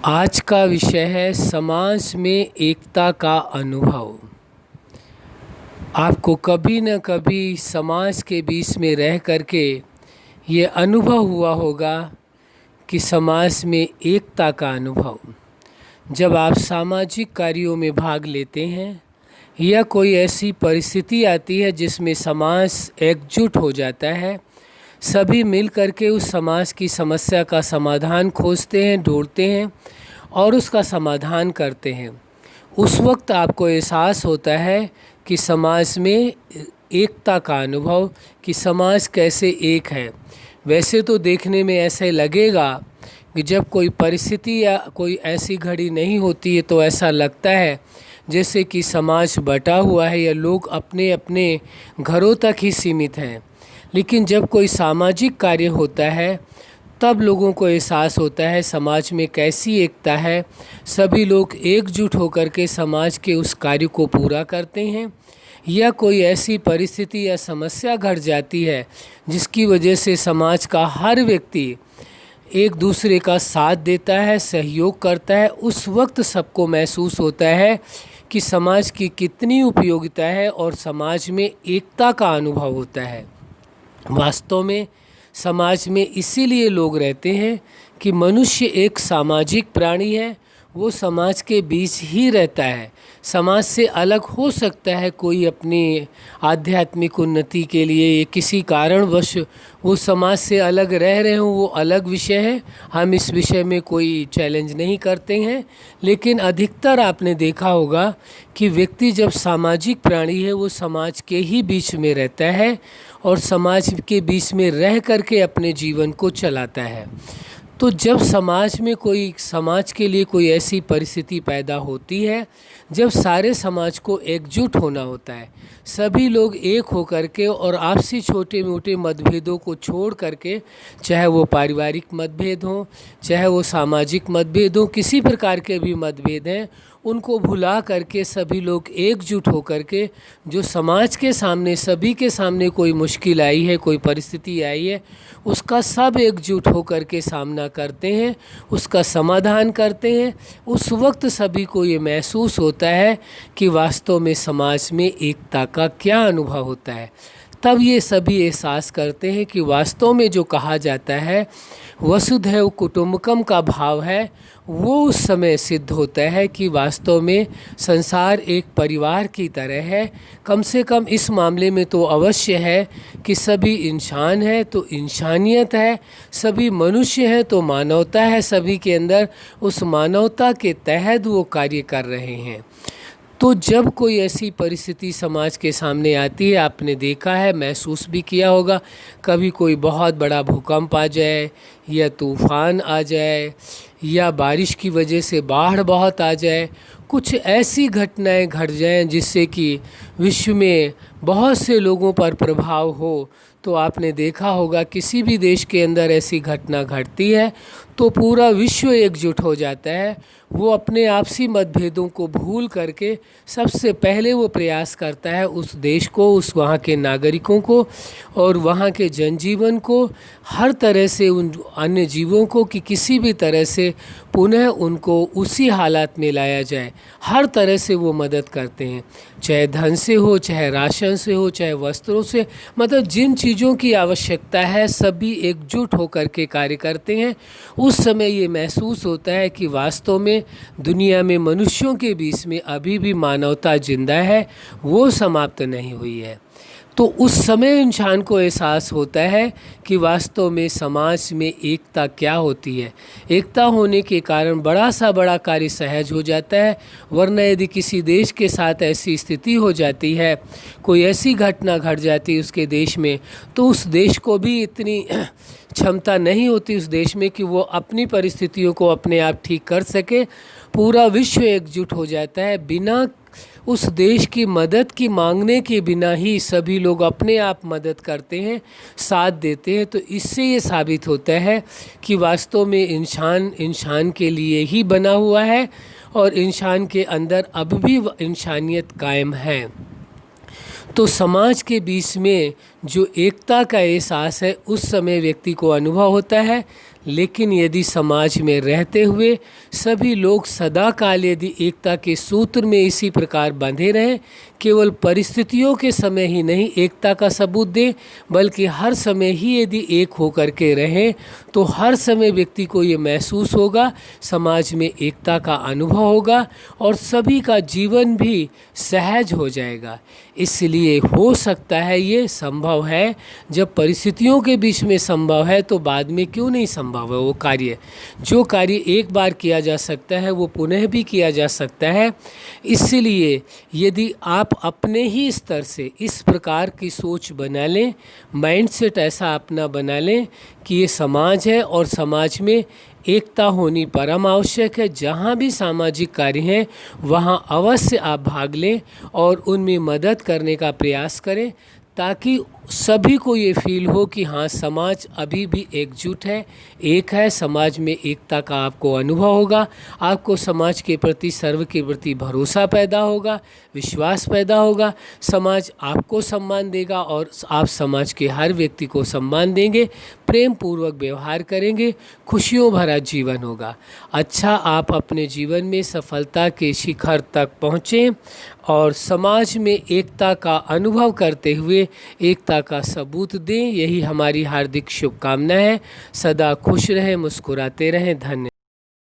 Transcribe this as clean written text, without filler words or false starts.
आज का विषय है समाज में एकता का अनुभव। आपको कभी न कभी समाज के बीच में रह करके ये अनुभव हुआ होगा कि समाज में एकता का अनुभव। जब आप सामाजिक कार्यों में भाग लेते हैं या कोई ऐसी परिस्थिति आती है जिसमें समाज एकजुट हो जाता है, सभी मिल करके उस समाज की समस्या का समाधान खोजते हैं, ढूंढते हैं और उसका समाधान करते हैं। उस वक्त आपको एहसास होता है कि समाज में एकता का अनुभव, कि समाज कैसे एक है। वैसे तो देखने में ऐसे लगेगा कि जब कोई परिस्थिति या कोई ऐसी घड़ी नहीं होती है तो ऐसा लगता है जैसे कि समाज बटा हुआ है या लोग अपने अपने घरों तक ही सीमित हैं। लेकिन जब कोई सामाजिक कार्य होता है तब लोगों को एहसास होता है समाज में कैसी एकता है। सभी लोग एकजुट होकर के समाज के उस कार्य को पूरा करते हैं। या कोई ऐसी परिस्थिति या समस्या घट जाती है जिसकी वजह से समाज का हर व्यक्ति एक दूसरे का साथ देता है, सहयोग करता है। उस वक्त सबको महसूस होता है कि समाज की कितनी उपयोगिता है और समाज में एकता का अनुभव होता है। वास्तव में समाज में इसीलिए लोग रहते हैं कि मनुष्य एक सामाजिक प्राणी है। वो समाज के बीच ही रहता है। समाज से अलग हो सकता है कोई अपनी आध्यात्मिक उन्नति के लिए, किसी कारणवश वो समाज से अलग रह रहे हों, वो अलग विषय है। हम इस विषय में कोई चैलेंज नहीं करते हैं। लेकिन अधिकतर आपने देखा होगा कि व्यक्ति जब सामाजिक प्राणी है वो समाज के ही बीच में रहता है और समाज के बीच में रह करके अपने जीवन को चलाता है। तो जब समाज के लिए कोई ऐसी परिस्थिति पैदा होती है जब सारे समाज को एकजुट होना होता है, सभी लोग एक होकर के और आपसी छोटे मोटे मतभेदों को छोड़ करके, चाहे वो पारिवारिक मतभेद हों, चाहे वो सामाजिक मतभेद हों, किसी प्रकार के भी मतभेद हैं, उनको भुला करके सभी लोग एकजुट होकर के जो समाज के सामने, सभी के सामने कोई मुश्किल आई है, कोई परिस्थिति आई है, उसका सब एकजुट होकर के सामना करते हैं, उसका समाधान करते हैं। उस वक्त सभी को ये महसूस होता है कि वास्तव में समाज में एकता का क्या अनुभव होता है। तब ये सभी एहसास करते हैं कि वास्तव में जो कहा जाता है वसुधैव कुटुंबकम का भाव है, वो उस समय सिद्ध होता है कि वास्तव में संसार एक परिवार की तरह है। कम से कम इस मामले में तो अवश्य है कि सभी इंसान है तो इंसानियत है, सभी मनुष्य हैं तो मानवता है सभी के अंदर। उस मानवता के तहत वो कार्य कर रहे हैं। तो जब कोई ऐसी परिस्थिति समाज के सामने आती है, आपने देखा है, महसूस भी किया होगा, कभी कोई बहुत बड़ा भूकंप आ जाए या तूफान आ जाए या बारिश की वजह से बाढ़ बहुत आ जाए, कुछ ऐसी घटनाएं घट जाएं जिससे कि विश्व में बहुत से लोगों पर प्रभाव हो, तो आपने देखा होगा किसी भी देश के अंदर ऐसी घटना घटती है तो पूरा विश्व एकजुट हो जाता है। वो अपने आपसी मतभेदों को भूल करके सबसे पहले वो प्रयास करता है उस देश को, उस वहाँ के नागरिकों को और वहाँ के जनजीवन को, हर तरह से उन अन्य जीवों को, कि किसी भी तरह से पुनः उनको उसी हालात में लाया जाए। हर तरह से वो मदद करते हैं, चाहे धन से हो, चाहे राशन से हो, चाहे वस्त्रों से, मतलब जिन चीज़ों की आवश्यकता है सभी एकजुट होकर के कार्य करते हैं। उस समय ये महसूस होता है कि वास्तव में दुनिया में मनुष्यों के बीच में अभी भी मानवता जिंदा है, वो समाप्त नहीं हुई है। तो उस समय इंसान को एहसास होता है कि वास्तव में समाज में एकता क्या होती है। एकता होने के कारण बड़ा कार्य सहज हो जाता है। वरना यदि किसी देश के साथ ऐसी स्थिति हो जाती है, कोई ऐसी घटना घट जाती है उसके देश में, तो उस देश को भी इतनी क्षमता नहीं होती उस देश में कि वो अपनी परिस्थितियों को अपने आप ठीक कर सके। पूरा विश्व एकजुट हो जाता है, बिना उस देश की मदद की मांगने के बिना ही सभी लोग अपने आप मदद करते हैं, साथ देते हैं। तो इससे ये साबित होता है कि वास्तव में इंसान के लिए ही बना हुआ है और इंसान के अंदर अब भी इंसानियत कायम है। तो समाज के बीच में जो एकता का एहसास है उस समय व्यक्ति को अनुभव होता है। लेकिन यदि समाज में रहते हुए सभी लोग सदा काल यदि एकता के सूत्र में इसी प्रकार बंधे रहें, केवल परिस्थितियों के समय ही नहीं एकता का सबूत दें, बल्कि हर समय ही यदि एक होकर के रहें, तो हर समय व्यक्ति को ये महसूस होगा, समाज में एकता का अनुभव होगा और सभी का जीवन भी सहज हो जाएगा। इसलिए हो सकता है ये संभव है, जब परिस्थितियों के बीच में संभव है तो बाद में क्यों नहीं संभव है वो कार्य। जो कार्य एक बार किया जा सकता है वो पुनः भी किया जा सकता है। इसलिए यदि आप अपने ही स्तर से इस प्रकार की सोच बना लें, माइंडसेट ऐसा अपना बना लें कि ये समाज है और समाज में एकता होनी परम आवश्यक है। जहाँ भी सामाजिक कार्य हैं वहाँ अवश्य आप भाग लें और उनमें मदद करने का प्रयास करें, ताकि सभी को ये फील हो कि हाँ, समाज अभी भी एकजुट है, एक है। समाज में एकता का आपको अनुभव होगा, आपको समाज के प्रति, सर्व के प्रति भरोसा पैदा होगा, विश्वास पैदा होगा, समाज आपको सम्मान देगा और आप समाज के हर व्यक्ति को सम्मान देंगे, प्रेम पूर्वक व्यवहार करेंगे, खुशियों भरा जीवन होगा। अच्छा, आप अपने जीवन में सफलता के शिखर तक पहुँचें और समाज में एकता का अनुभव करते हुए एकता का सबूत दें। यही हमारी हार्दिक शुभकामना है। सदा खुश रहें, मुस्कुराते रहें। धन्यवाद।